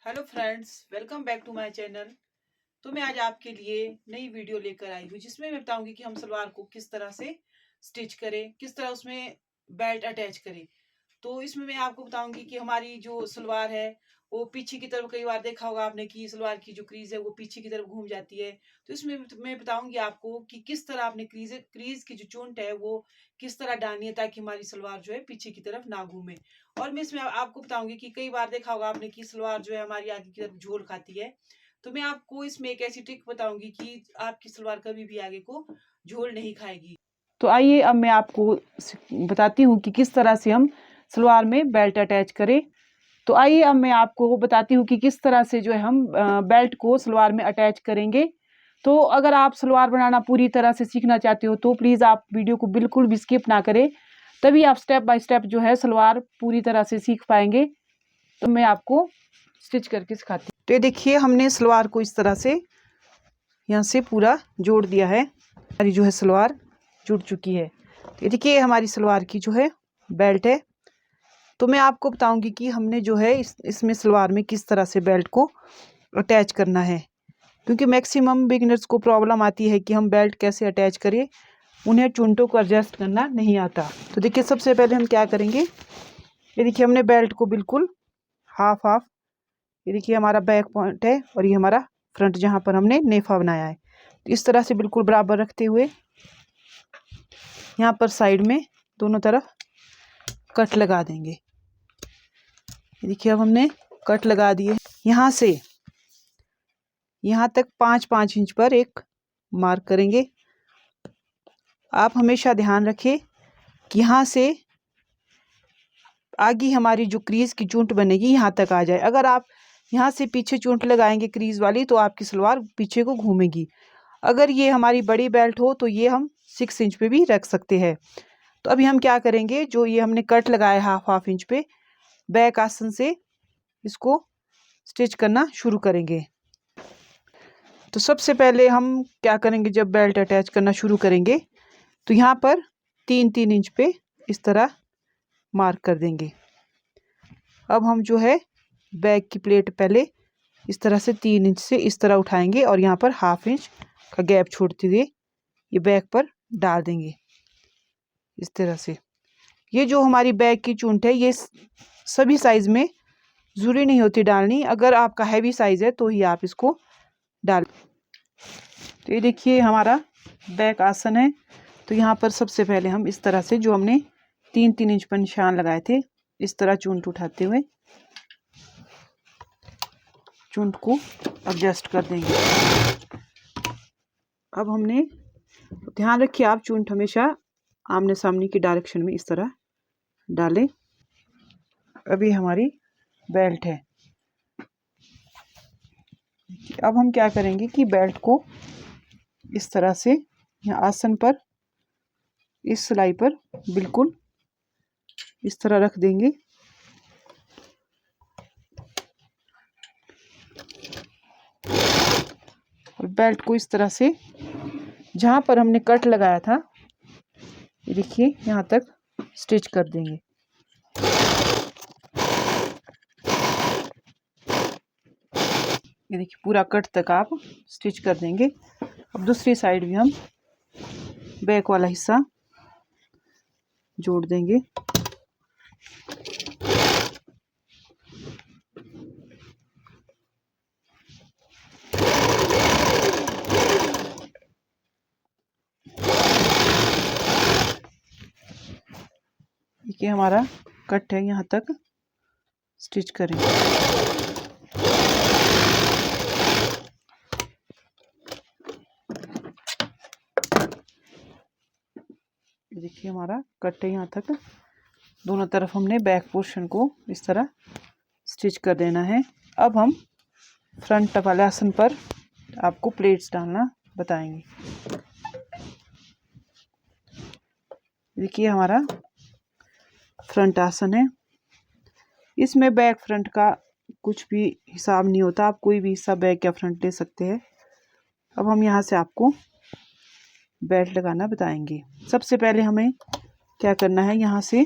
Hello friends, welcome back to my channel. तो मैं आज आपके लिए नई वीडियो लेकर आई हूँ जिसमें मैं बताऊंगी कि हम सलवार को किस तरह से स्टिच करें, किस तरह उसमें बेल्ट अटैच करें। तो इसमें मैं आपको बताऊंगी कि हमारी जो सलवार है वो पीछे की तरफ, कई बार देखा होगा आपने कि सलवार की जो क्रीज है वो पीछे की तरफ घूम जाती है। तो इसमें मैं बताऊंगी आपको कि किस तरह आपने क्रीज की जो चूंट है वो किस तरह डालनी है ताकि हमारी सलवार जो है पीछे की तरफ ना घूमे। और मैं इसमें आपको बताऊंगी कि कई बार देखा होगा आपने कि सलवार जो है हमारी आगे की तरफ झोल खाती है। तो मैं आपको इसमें एक ऐसी ट्रिक बताऊंगी कि आपकी सलवार कभी भी आगे को झोल नहीं खाएगी। तो आइए अब मैं आपको बताती हूँ कि किस तरह से हम सलवार में बेल्ट अटैच करें। तो आइए अब मैं आपको बताती हूँ कि किस तरह से जो है हम बेल्ट को सलवार में अटैच करेंगे। तो अगर आप सलवार बनाना पूरी तरह से सीखना चाहते हो तो प्लीज़ आप वीडियो को बिल्कुल भी स्किप ना करें, तभी आप स्टेप बाय स्टेप जो है सलवार पूरी तरह से सीख पाएंगे। तो मैं आपको स्टिच करके सिखाती हूँ। तो ये देखिए, हमने सलवार को इस तरह से यहाँ से पूरा जोड़ दिया है। हमारी जो है सलवार जुड़ चुकी है। तो ये देखिए, हमारी सलवार की जो है बेल्ट है। तो मैं आपको बताऊंगी कि हमने जो है इसमें सलवार में किस तरह से बेल्ट को अटैच करना है, क्योंकि मैक्सिमम बिगिनर्स को प्रॉब्लम आती है कि हम बेल्ट कैसे अटैच करें, उन्हें चुंटों को एडजस्ट करना नहीं आता। तो देखिए, सबसे पहले हम क्या करेंगे, ये देखिए हमने बेल्ट को बिल्कुल हाफ हाफ, ये देखिए हमारा बैक पॉइंट है और ये हमारा फ्रंट जहाँ पर हमने नेफा बनाया है। तो इस तरह से बिल्कुल बराबर रखते हुए यहाँ पर साइड में दोनों तरफ कट लगा देंगे। ये देखिए अब हमने कट लगा दिए। यहाँ से यहाँ तक 5-5 इंच पर एक मार्क करेंगे। आप हमेशा ध्यान रखें कि यहाँ से आगे हमारी जो क्रीज की चूंट बनेगी यहाँ तक आ जाए। अगर आप यहाँ से पीछे चूंट लगाएंगे क्रीज वाली तो आपकी सलवार पीछे को घूमेगी। अगर ये हमारी बड़ी बेल्ट हो तो ये हम 6 इंच पे भी रख सकते हैं। तो अभी हम क्या करेंगे, जो ये हमने कट लगाया हाफ इंच पे, बैक आसन से इसको स्टिच करना शुरू करेंगे। तो सबसे पहले हम क्या करेंगे, जब बेल्ट अटैच करना शुरू करेंगे तो यहाँ पर 3-3 इंच पे इस तरह मार्क कर देंगे। अब हम जो है बैक की प्लेट पहले इस तरह से 3 इंच से इस तरह उठाएंगे और यहाँ पर हाफ इंच का गैप छोड़ते हुए ये बैक पर डाल देंगे इस तरह से। ये जो हमारी बैक की चूंट है ये सभी साइज में ज़रूरी नहीं होती डालनी, अगर आपका हैवी साइज है तो ही आप इसको डाल। तो ये देखिए हमारा बैक आसन है। तो यहाँ पर सबसे पहले हम इस तरह से जो हमने 3-3 इंच पर निशान लगाए थे, इस तरह चूंट उठाते हुए चूंट को एडजस्ट कर देंगे। अब हमने ध्यान रखिए, आप चूंट हमेशा आमने सामने की डायरेक्शन में इस तरह डालें। अभी हमारी बेल्ट है। अब हम क्या करेंगे कि बेल्ट को इस तरह से यहाँ आसन पर इस सिलाई पर बिल्कुल इस तरह रख देंगे और बेल्ट को इस तरह से जहाँ पर हमने कट लगाया था, ये देखिए यहाँ तक स्टिच कर देंगे। ये देखिए पूरा कट तक आप स्टिच कर देंगे। अब दूसरी साइड भी हम बैक वाला हिस्सा जोड़ देंगे। देखिए हमारा कट है, यहाँ तक स्टिच करेंगे। देखिए हमारा कट है, यहाँ तक दोनों तरफ हमने बैक पोर्शन को इस तरह स्टिच कर देना है। अब हम फ्रंट वाले आसन पर आपको प्लेट्स डालना बताएंगे। देखिए हमारा फ्रंट आसन है। इसमें बैक फ्रंट का कुछ भी हिसाब नहीं होता, आप कोई भी हिस्सा बैक या फ्रंट ले सकते हैं। अब हम यहाँ से आपको बेल्ट लगाना बताएंगे। सबसे पहले हमें क्या करना है, यहाँ से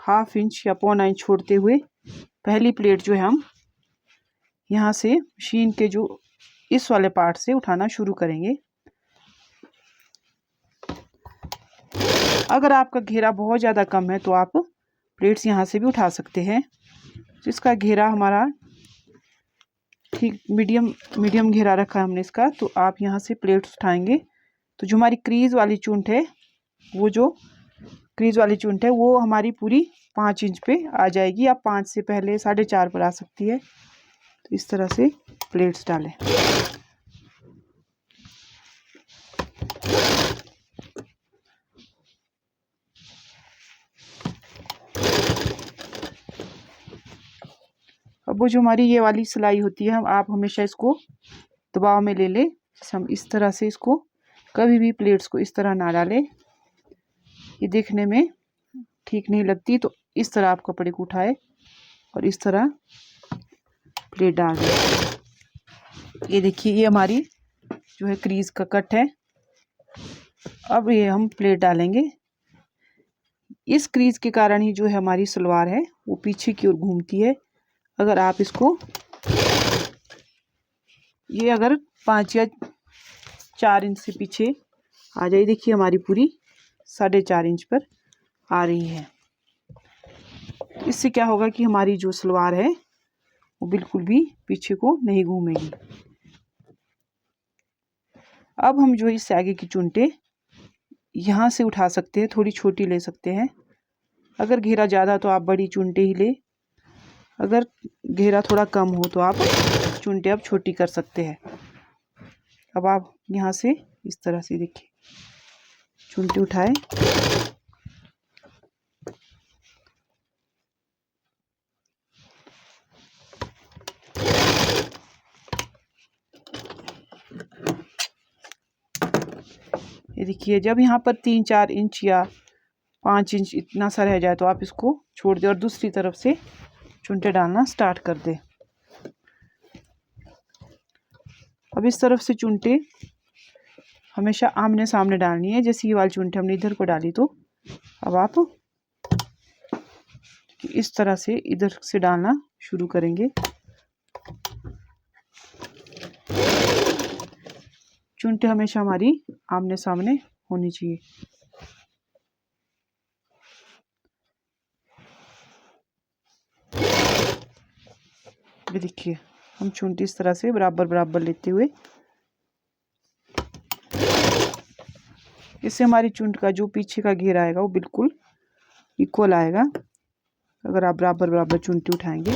हाफ इंच या 1.25 इंच छोड़ते हुए पहली प्लेट जो है हम यहाँ से मशीन के जो इस वाले पार्ट से उठाना शुरू करेंगे। अगर आपका घेरा बहुत ज़्यादा कम है तो आप प्लेट्स यहाँ से भी उठा सकते हैं। जिसका घेरा हमारा ठीक मीडियम घेरा रखा है हमने इसका, तो आप यहाँ से प्लेट्स उठाएंगे तो जो हमारी क्रीज वाली चूंट है वो हमारी पूरी 5 इंच पे आ जाएगी। आप 5 से पहले 4.5 पर आ सकती है। तो इस तरह से प्लेट्स डालें। अब वो जो हमारी ये वाली सिलाई होती है, आप हमेशा इसको दबाव में ले लें। हम इस तरह से इसको कभी भी प्लेट्स को इस तरह ना डालें, ये देखने में ठीक नहीं लगती। तो इस तरह आप कपड़े को उठाए और इस तरह प्लेट डाल दें। ये देखिए, ये हमारी जो है क्रीज का कट है। अब ये हम प्लेट डालेंगे। इस क्रीज के कारण ही जो है हमारी सलवार है वो पीछे की ओर घूमती है। अगर आप इसको ये अगर 5 या 4 इंच से पीछे आ जाए, देखिए हमारी पूरी 4.5 इंच पर आ रही है। इससे क्या होगा कि हमारी जो सलवार है वो बिल्कुल भी पीछे को नहीं घूमेगी। अब हम जो इस आगे की चुनटे यहाँ से उठा सकते हैं, थोड़ी छोटी ले सकते हैं। अगर घेरा ज़्यादा तो आप बड़ी चुनटे ही ले, अगर घेरा थोड़ा कम हो तो आप चुनटे अब छोटी कर सकते हैं। अब आप यहाँ से इस तरह से देखिए चुनटे उठाए, ये देखिए जब यहाँ पर 3-4 इंच या 5 इंच इतना सा रह जाए तो आप इसको छोड़ दें और दूसरी तरफ से चुनटे डालना स्टार्ट कर दें। अब इस तरफ से चुनटे हमेशा आमने सामने डालनी है। जैसे ये वाली चुनटे हमने इधर को डाली तो अब आप इस तरह से इधर से डालना शुरू करेंगे। चुनटे हमेशा हमारी आमने सामने होनी चाहिए। ये देखिए हम चुनटी इस तरह से बराबर लेते हुए, इससे हमारी चुंट का जो पीछे का घेरा आएगा वो बिल्कुल इक्वल आएगा। अगर आप बराबर चुनटी उठाएंगे।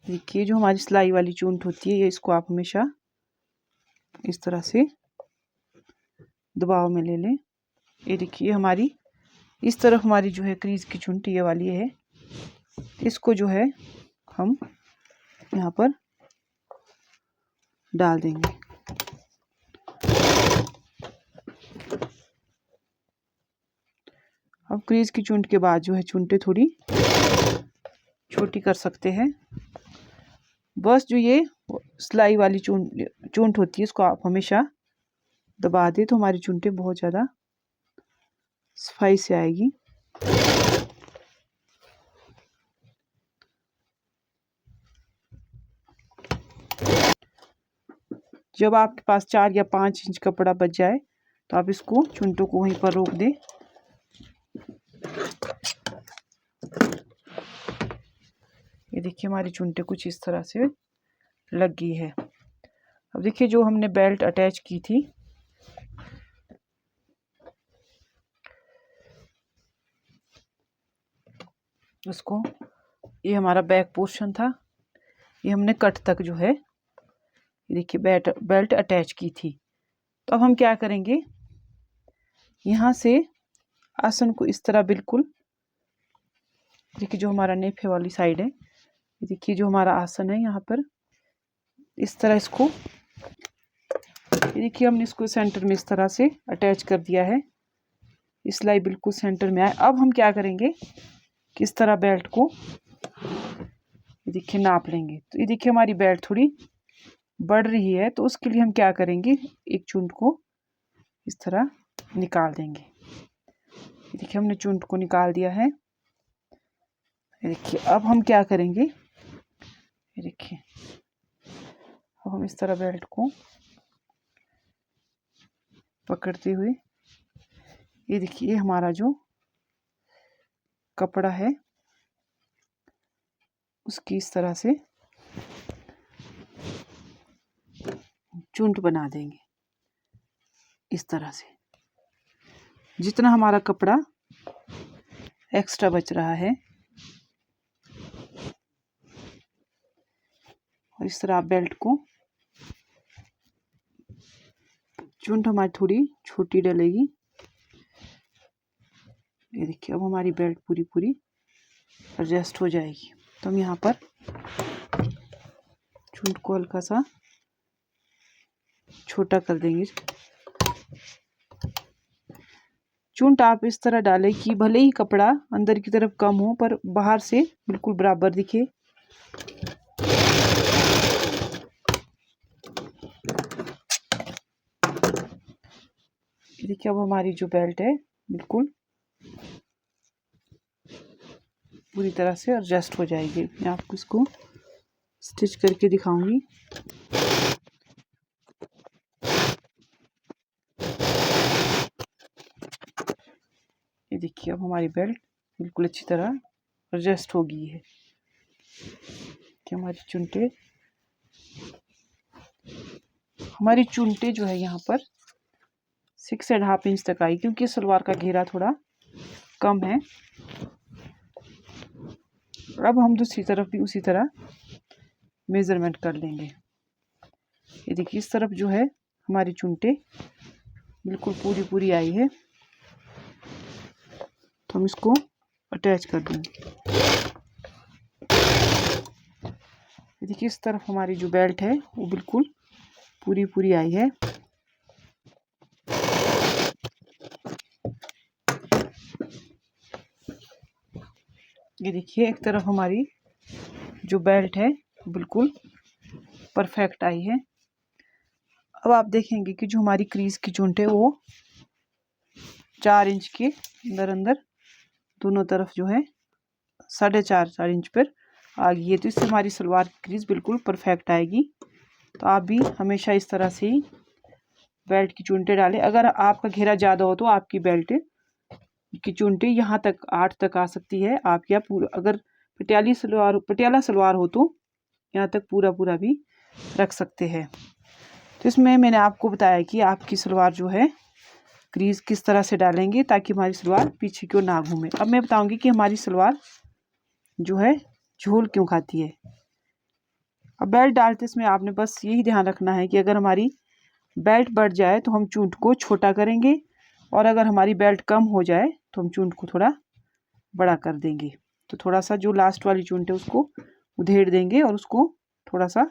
देखिए जो हमारी सिलाई वाली चूंट होती है, ये इसको आप हमेशा इस तरह से दबाव में ले लें। ये देखिए हमारी इस तरफ हमारी जो है क्रीज की चूंट ये वाली है, इसको जो है हम यहाँ पर डाल देंगे। अब क्रीज की चूंट के बाद जो है चूंटें थोड़ी छोटी कर सकते हैं। बस जो ये सिलाई वाली चूंट होती है इसको आप हमेशा दबा दें तो हमारी चूंटें बहुत ज़्यादा सफाई से आएगी। जब आपके पास 4 या 5 इंच कपड़ा बच जाए तो आप इसको चुंटों को वहीं पर रोक दें। ये देखिए हमारी चुंटें कुछ इस तरह से लग गई है। अब देखिए जो हमने बेल्ट अटैच की थी, उसको ये हमारा बैक पोर्शन था, ये हमने कट तक जो है देखिए बेल्ट अटैच की थी। तो अब हम क्या करेंगे, यहाँ से आसन को इस तरह बिल्कुल देखिए जो हमारा नेफे वाली साइड है, देखिए जो हमारा आसन है यहाँ पर इस तरह इसको देखिए हमने इसको सेंटर में इस तरह से अटैच कर दिया है। इस सिलाई बिल्कुल सेंटर में आए। अब हम क्या करेंगे कि इस तरह बेल्ट को देखिए नाप लेंगे। तो ये देखिए हमारी बेल्ट थोड़ी बढ़ रही है तो उसके लिए हम क्या करेंगे, एक चूंट को इस तरह निकाल देंगे। देखिए हमने चूंट को निकाल दिया है। देखिए अब हम क्या करेंगे, देखिए अब हम इस तरह बेल्ट को पकड़ते हुए, ये देखिए ये हमारा जो कपड़ा है उसकी इस तरह से चूंट बना देंगे। इस तरह से जितना हमारा कपड़ा एक्स्ट्रा बच रहा है, और इस तरह आप बेल्ट को, चूंट हमारी थोड़ी छोटी डलेगी। ये देखिए अब हमारी बेल्ट पूरी पूरी एडजस्ट हो जाएगी। तो हम यहाँ पर चूंट को हल्का सा छोटा कर देंगे। चूंट आप इस तरह डालें कि भले ही कपड़ा अंदर की तरफ कम हो पर बाहर से बिल्कुल बराबर दिखे। देखिए अब हमारी जो बेल्ट है बिल्कुल पूरी तरह से एडजस्ट हो जाएगी। मैं आपको इसको स्टिच करके दिखाऊंगी। ये देखिए अब हमारी बेल्ट बिल्कुल अच्छी तरह एडजस्ट हो गई है कि हमारी चुनटे जो है यहाँ पर 6.5 इंच तक आई, क्योंकि सलवार का घेरा थोड़ा कम है। अब हम दूसरी तरफ भी उसी तरह मेजरमेंट कर लेंगे। ये देखिए इस तरफ जो है हमारी चुनटे बिल्कुल पूरी पूरी आई है, तो हम इसको अटैच कर देंगे। देखिए इस तरफ हमारी जो बेल्ट है वो बिल्कुल पूरी पूरी आई है। ये देखिए एक तरफ हमारी जो बेल्ट है बिल्कुल परफेक्ट आई है। अब आप देखेंगे कि जो हमारी क्रीज की चुंट है वो 4 इंच के अंदर अंदर दोनों तरफ जो है 4.5 इंच पर आ गई है। तो इससे हमारी सलवार की क्रीज बिल्कुल परफेक्ट आएगी। तो आप भी हमेशा इस तरह से ही बेल्ट की चुंटे डालें। अगर आपका घेरा ज़्यादा हो तो आपकी बेल्ट की चुंटे यहाँ तक 8 तक आ सकती है। आप या पूरा, अगर पटियाला सलवार हो तो यहाँ तक पूरा पूरा भी रख सकते हैं। तो इसमें मैंने आपको बताया कि आपकी सलवार जो है क्रीज किस तरह से डालेंगे ताकि हमारी सलवार पीछे की ओर ना घूमे। अब मैं बताऊंगी कि हमारी सलवार जो है झोल क्यों खाती है। अब बेल्ट डालते इसमें आपने बस यही ध्यान रखना है कि अगर हमारी बेल्ट बढ़ जाए तो हम चूंट को छोटा करेंगे, और अगर हमारी बेल्ट कम हो जाए तो हम चूंट को थोड़ा बड़ा कर देंगे। तो थोड़ा सा जो लास्ट वाली चूंट है उसको उधेड़ देंगे और उसको थोड़ा सा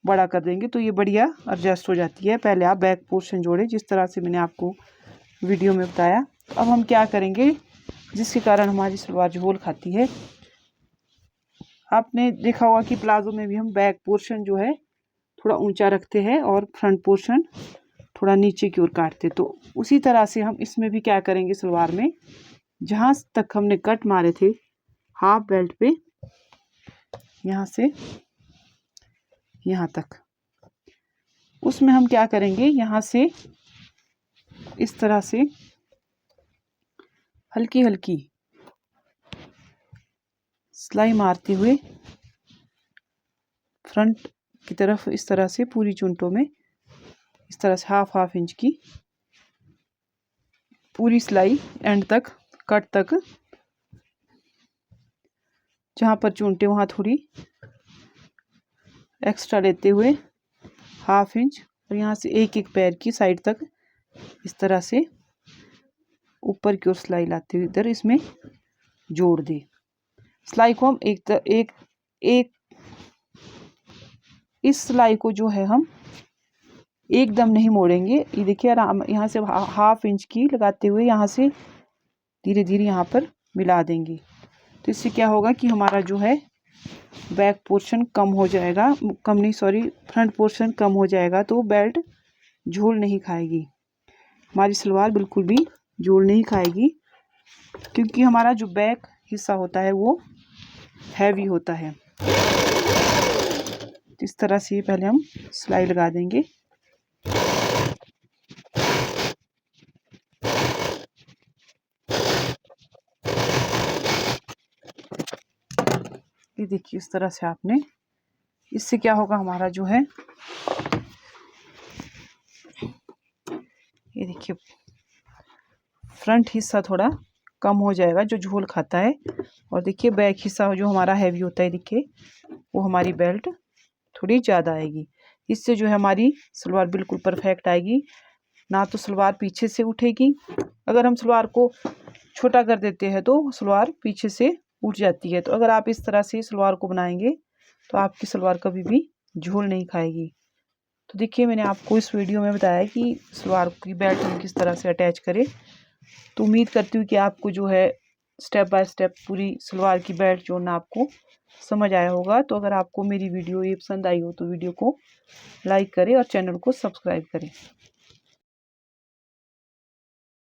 बड़ा कर देंगे, तो ये बढ़िया एडजस्ट हो जाती है। पहले आप बैक पोर्शन जोड़ें जिस तरह से मैंने आपको वीडियो में बताया। तो अब हम क्या करेंगे, जिसके कारण हमारी सलवार झोल खाती है, आपने देखा होगा कि प्लाजो में भी हम बैक पोर्शन जो है थोड़ा ऊंचा रखते हैं और फ्रंट पोर्शन थोड़ा नीचे की ओर काटते। तो उसी तरह से हम इसमें भी क्या करेंगे, सलवार में जहाँ तक हमने कट मारे थे हाफ बेल्ट पे, यहाँ से यहाँ तक, उसमें हम क्या करेंगे, यहाँ से इस तरह से हल्की हल्की सिलाई मारते हुए फ्रंट की तरफ इस तरह से पूरी चुंटों में इस तरह से हाफ इंच की पूरी सिलाई एंड तक, कट तक, जहाँ पर चुंटे वहाँ थोड़ी एक्स्ट्रा लेते हुए हाफ इंच, और यहाँ से एक एक पैर की साइड तक इस तरह से ऊपर की ओर सिलाई लाते हुए इधर इसमें जोड़ दे। सिलाई को हम एक इस सिलाई को जो है हम एकदम नहीं मोड़ेंगे। ये देखिए आराम, यहाँ से हाफ इंच की लगाते हुए यहाँ से धीरे धीरे यहाँ पर मिला देंगे। तो इससे क्या होगा कि हमारा जो है बैक पोर्शन कम हो जाएगा, कम नहीं सॉरी फ्रंट पोर्शन कम हो जाएगा, तो बेल्ट झूल नहीं खाएगी। हमारी सलवार बिल्कुल भी झूल नहीं खाएगी, क्योंकि हमारा जो बैक हिस्सा होता है वो हैवी होता है। इस तरह से पहले हम सिलाई लगा देंगे। ये देखिए इस तरह से आपने, इससे क्या होगा हमारा जो है, ये देखिए फ्रंट हिस्सा थोड़ा कम हो जाएगा जो झोल खाता है, और देखिए बैक हिस्सा जो हमारा हैवी होता है, देखिए वो हमारी बेल्ट थोड़ी ज़्यादा आएगी। इससे जो है हमारी सलवार बिल्कुल परफेक्ट आएगी, ना तो सलवार पीछे से उठेगी। अगर हम सलवार को छोटा कर देते हैं तो सलवार पीछे से उठ जाती है। तो अगर आप इस तरह से सलवार को बनाएंगे तो आपकी सलवार कभी भी झोल नहीं खाएगी। तो देखिए मैंने आपको इस वीडियो में बताया कि सलवार की बेल्ट हम किस तरह से अटैच करें। तो उम्मीद करती हूँ कि आपको जो है स्टेप बाय स्टेप पूरी सलवार की बेल्ट जोड़ना आपको समझ आया होगा। तो अगर आपको मेरी वीडियो ये पसंद आई हो तो वीडियो को लाइक करें और चैनल को सब्सक्राइब करें।